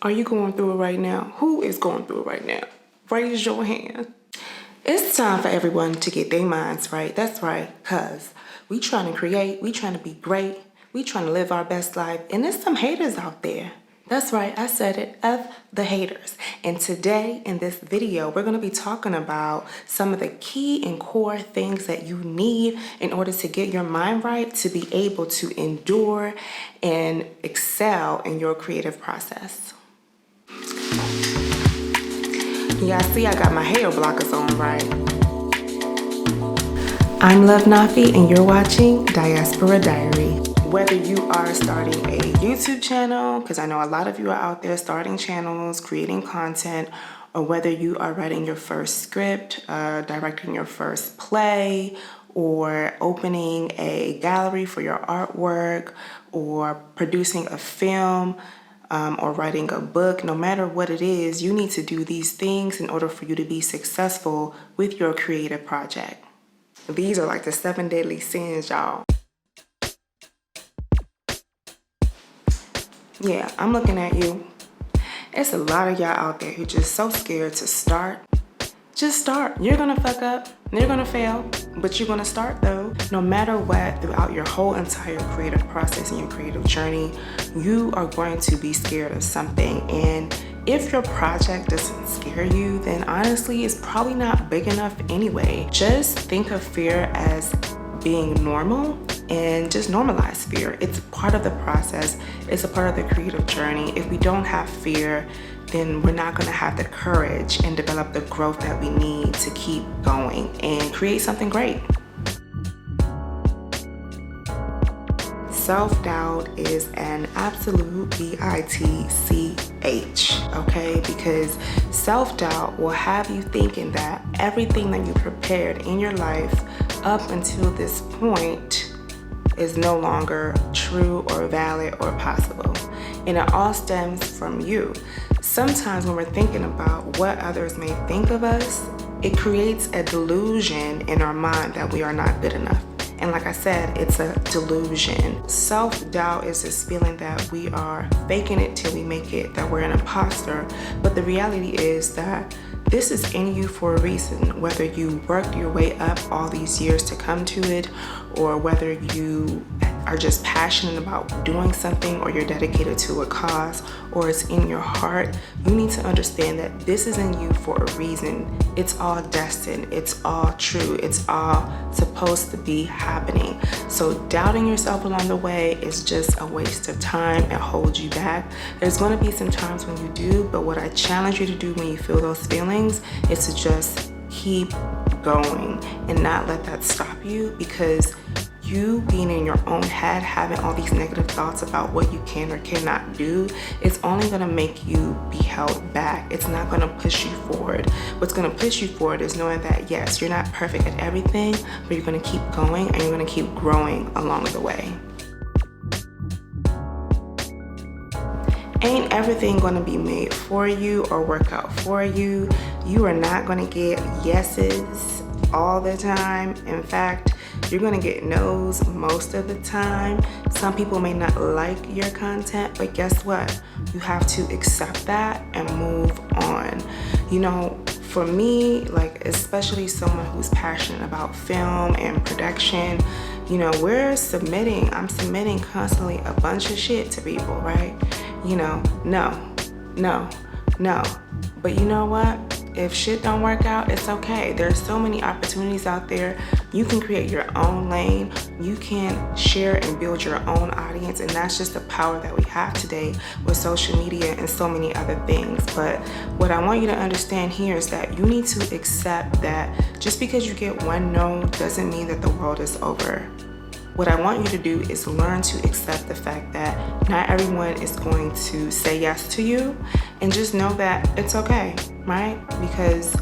Are you going through it right now? Who is going through it right now? Raise your hand. It's time for everyone to get their minds right. That's right, cuz we trying to create, we trying to be great, we trying to live our best life, and there's some haters out there. That's right, I said it, F the haters. And today in this video, we're gonna be talking about some of the key and core things that you need in order to get your mind right, to be able to endure and excel in your creative process. Yeah, I see I got my hair blockers on, right? I'm Love Nafi and you're watching Diaspora Diary. Whether you are starting a YouTube channel, because I know a lot of you are out there starting channels, creating content, or whether you are writing your first script, directing your first play, or opening a gallery for your artwork, or producing a film, or writing a book, no matter what it is, you need to do these things in order for you to be successful with your creative project. These are like the 7 deadly sins, y'all. Yeah, I'm looking at you. It's a lot of y'all out there who just so scared to start. Just start. You're gonna fuck up, you're gonna fail, but you're gonna start though. No matter what, throughout your whole entire creative process and your creative journey, you are going to be scared of something. And if your project doesn't scare you, then honestly, it's probably not big enough anyway. Just think of fear as being normal and just normalize fear. It's part of the process. It's a part of the creative journey. If we don't have fear, then we're not gonna have the courage and develop the growth that we need to keep going and create something great. Self-doubt is an absolute bitch, okay? Because self-doubt will have you thinking that everything that you prepared in your life up until this point is no longer true or valid or possible. And it all stems from you. Sometimes when we're thinking about what others may think of us, it creates a delusion in our mind that we are not good enough. And like I said, it's a delusion. Self-doubt is this feeling that we are faking it till we make it, that we're an imposter. But the reality is that this is in you for a reason, whether you worked your way up all these years to come to it, or whether you are just passionate about doing something, or you're dedicated to a cause, or it's in your heart. You need to understand that this is in you for a reason. It's all destined, it's all true, it's all supposed to be happening. So doubting yourself along the way is just a waste of time and holds you back. There's going to be some times when you do, but what I challenge you to do when you feel those feelings is to just keep going and not let that stop you, because you being in your own head, having all these negative thoughts about what you can or cannot do, it's only going to make you be held back. It's not going to push you forward. What's going to push you forward is knowing that yes, you're not perfect at everything, but you're going to keep going and you're going to keep growing along the way. Ain't everything going to be made for you or work out for you. You are not going to get yeses all the time. In fact, you're gonna get no's most of the time. Some people may not like your content, but guess what? You have to accept that and move on. You know, for me, like especially someone who's passionate about film and production, you know, I'm submitting constantly a bunch of shit to people, right? You know, no. But you know what? If shit don't work out, it's okay. There's so many opportunities out there. You can create your own lane. You can share and build your own audience. And that's just the power that we have today with social media and so many other things. But what I want you to understand here is that you need to accept that just because you get one no doesn't mean that the world is over. What I want you to do is learn to accept the fact that not everyone is going to say yes to you, and just know that it's okay, right? Because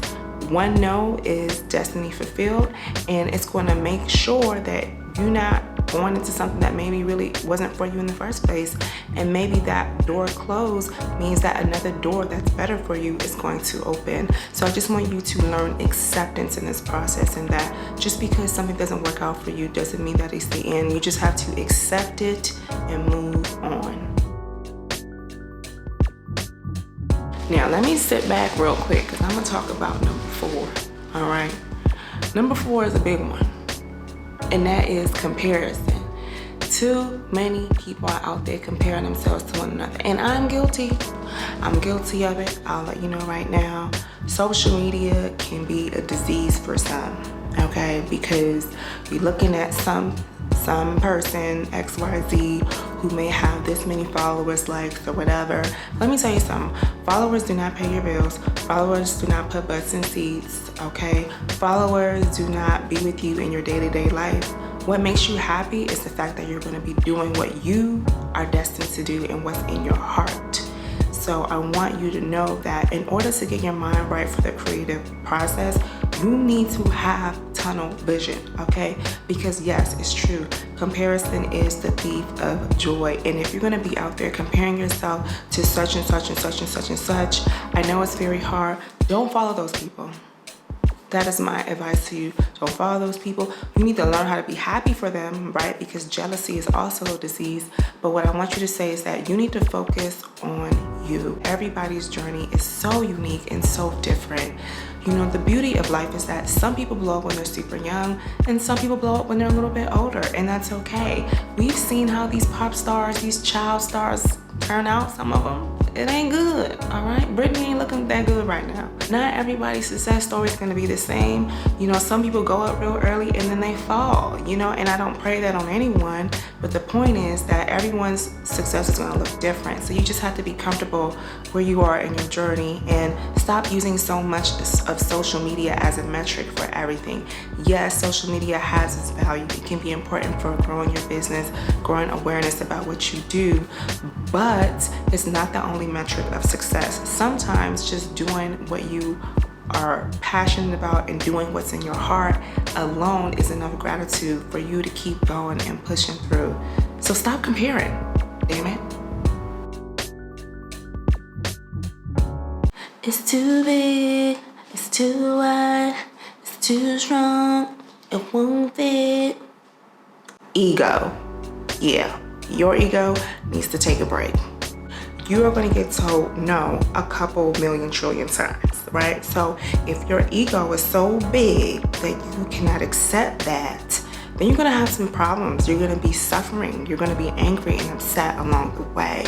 one no is destiny fulfilled, and it's going to make sure that you're not going into something that maybe really wasn't for you in the first place. And maybe that door closed means that another door that's better for you is going to open. So I just want you to learn acceptance in this process, and that just because something doesn't work out for you doesn't mean that it's the end. You just have to accept it and move on. Now, let me sit back real quick because I'm going to talk about number 4. All right. Number 4 is a big one, and that is comparison. Too many people are out there comparing themselves to one another, and I'm guilty. I'm guilty of it. I'll let you know right now. Social media can be a disease for some, okay? Because you're looking at some person, XYZ, who may have this many followers, likes, or whatever. Let me tell you something. Followers do not pay your bills. Followers do not put butts in seats, okay? Followers do not be with you in your day-to-day life. What makes you happy is the fact that you're going to be doing what you are destined to do and what's in your heart. So I want you to know that in order to get your mind right for the creative process, you need to have tunnel vision, okay? Because yes, it's true. Comparison is the thief of joy. And if you're gonna be out there comparing yourself to such and such and such and such and such, I know it's very hard. Don't follow those people. That is my advice to you. Don't follow those people. You need to learn how to be happy for them, right? Because jealousy is also a disease. But what I want you to say is that you need to focus on you. Everybody's journey is so unique and so different. You know, the beauty of life is that some people blow up when they're super young and some people blow up when they're a little bit older, and that's okay. We've seen how these pop stars, these child stars turn out, some of them. It ain't good, all right? Britney ain't looking that good right now. Not everybody's success story is gonna be the same. You know, some people go up real early and then they fall, you know, and I don't pray that on anyone, but the point is that everyone's success is gonna look different. So you just have to be comfortable where you are in your journey and stop using so much of social media as a metric for everything. Yes, social media has its value. It can be important for growing your business, growing awareness about what you do, but it's not the only metric of success. Sometimes just doing what you are passionate about and doing what's in your heart alone is enough gratitude for you to keep going and pushing through. So stop comparing, damn it. It's too big, it's too wide, it's too strong, it won't fit. Ego. Yeah, your ego needs to take a break. You are going to get told no a couple million trillion times, right? So if your ego is so big that you cannot accept that, then you're going to have some problems. You're going to be suffering. You're going to be angry and upset along the way.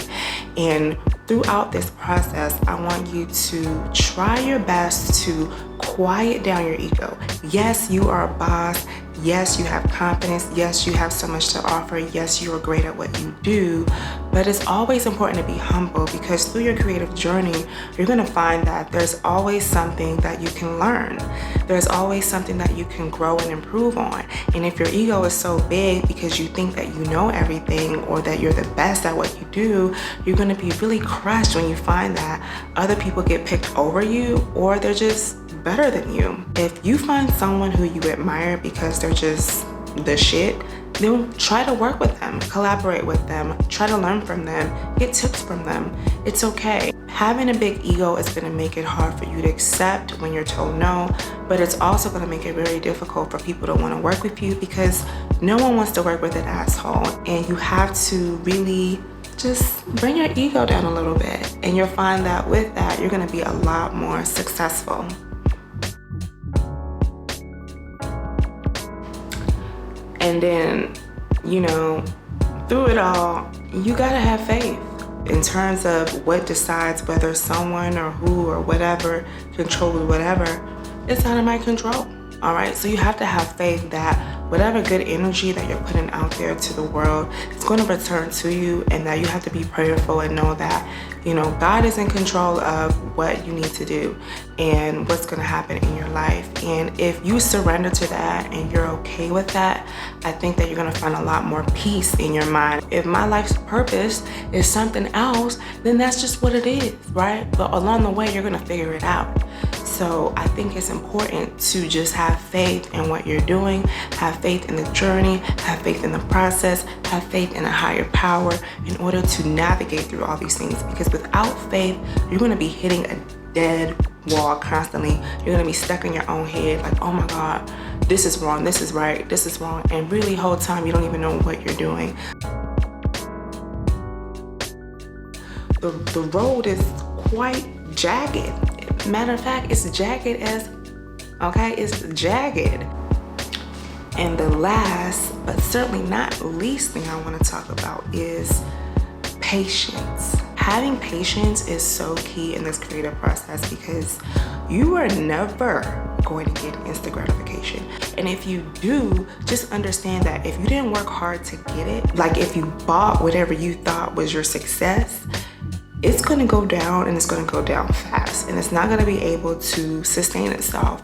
And throughout this process, I want you to try your best to quiet down your ego. Yes, you are a boss. Yes, you have confidence. Yes, you have so much to offer. Yes, you are great at what you do. But it's always important to be humble, because through your creative journey, you're going to find that there's always something that you can learn. There's always something that you can grow and improve on. And if your ego is so big because you think that you know everything or that you're the best at what you do, you're going to be really crushed when you find that other people get picked over you or they're just better than you. If you find someone who you admire because they're just the shit, then try to work with them, collaborate with them, try to learn from them, get tips from them. It's okay. Having a big ego is going to make it hard for you to accept when you're told no, but it's also going to make it very difficult for people to want to work with you, because no one wants to work with an asshole, and you have to really just bring your ego down a little bit, and you'll find that with that, you're going to be a lot more successful. And then, you know, through it all, you gotta have faith in terms of what decides whether someone or who or whatever controls whatever. It's out of my control, all right? So you have to have faith that whatever good energy that you're putting out there to the world is going to return to you, and that you have to be prayerful and know that, you know, God is in control of what you need to do and what's going to happen in your life. And if you surrender to that and you're okay with that, I think that you're going to find a lot more peace in your mind. If my life's purpose is something else, then that's just what it is, right? But along the way, you're going to figure it out. So I think it's important to just have faith in what you're doing, have faith in the journey, have faith in the process, have faith in a higher power in order to navigate through all these things. Because without faith, you're going to be hitting a dead wall constantly. You're going to be stuck in your own head like, oh my God, this is wrong, this is right, this is wrong. And really, the whole time, you don't even know what you're doing. The road is quite jagged. Matter of fact, it's jagged as, okay, it's jagged. And the last, but certainly not least thing I want to talk about is patience. Having patience is so key in this creative process because you are never going to get instant gratification. And if you do, just understand that if you didn't work hard to get it, like if you bought whatever you thought was your success, it's going to go down, and it's going to go down fast, and it's not going to be able to sustain itself.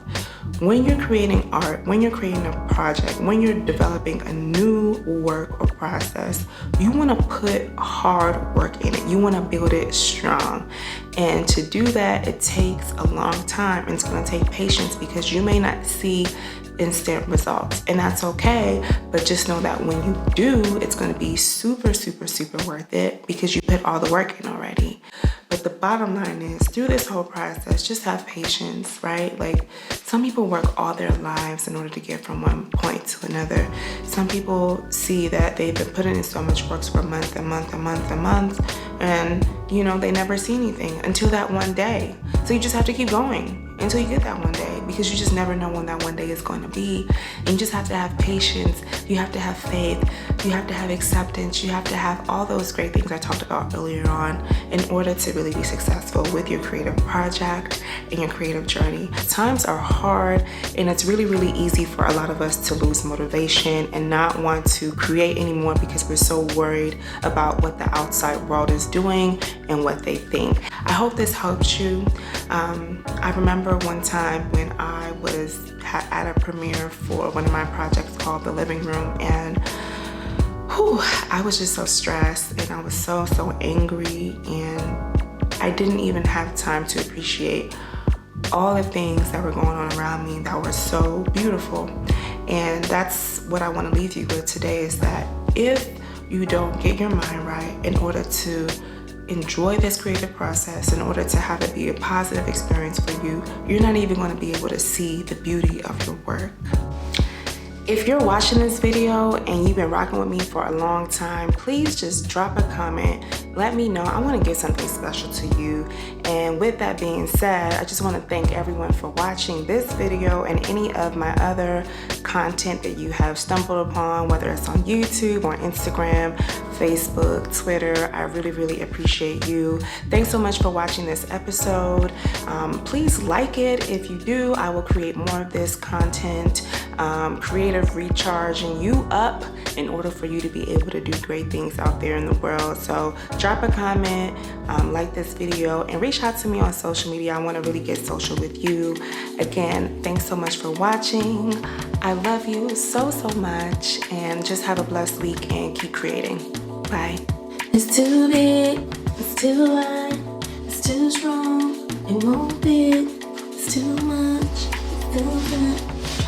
When you're creating art, when you're creating a project, when you're developing a new work or process, you want to put hard work in it. You want to build it strong. And to do that, it takes a long time, and it's going to take patience because you may not see instant results, and that's okay. But just know that when you do, it's going to be super, super, super worth it because you put all the work in already. But the bottom line is, through this whole process, just have patience, right? Like, some people work all their lives in order to get from one point to another. Some people see that they've been putting in so much work for a month and month and month and month, and you know, they never see anything until that one day. So you just have to keep going until you get that one day, because you just never know when that one day is going to be. And you just have to have patience. You have to have faith. You have to have acceptance. You have to have all those great things I talked about earlier on in order to really be successful with your creative project and your creative journey. Times are hard, and it's really, really easy for a lot of us to lose motivation and not want to create anymore because we're so worried about what the outside world is doing and what they think. I hope this helps you. I remember one time when I was at a premiere for one of my projects called The Living Room, and I was just so stressed, and I was so angry, and I didn't even have time to appreciate all the things that were going on around me that were so beautiful. And that's what I want to leave you with today, is that if you don't get your mind right in order to enjoy this creative process, in order to have it be a positive experience for you, you're not even going to be able to see the beauty of your work. If you're watching this video and you've been rocking with me for a long time, please just drop a comment. Let me know. I want to give something special to you. And with that being said, I just want to thank everyone for watching this video and any of my other content that you have stumbled upon, whether it's on YouTube or Instagram, Facebook, Twitter. I really, really appreciate you. Thanks so much for watching this episode. Please like it. If you do, I will create more of this content, creative recharging you up in order for you to be able to do great things out there in the world. So drop a comment, like this video, and reach out to me on social media. I want to really get social with you. Again, thanks so much for watching. I love you so much, and just have a blessed week and keep creating. Bye. It's too big, it's too wide, it's too strong, it won't fit, it's too much, it's too bad.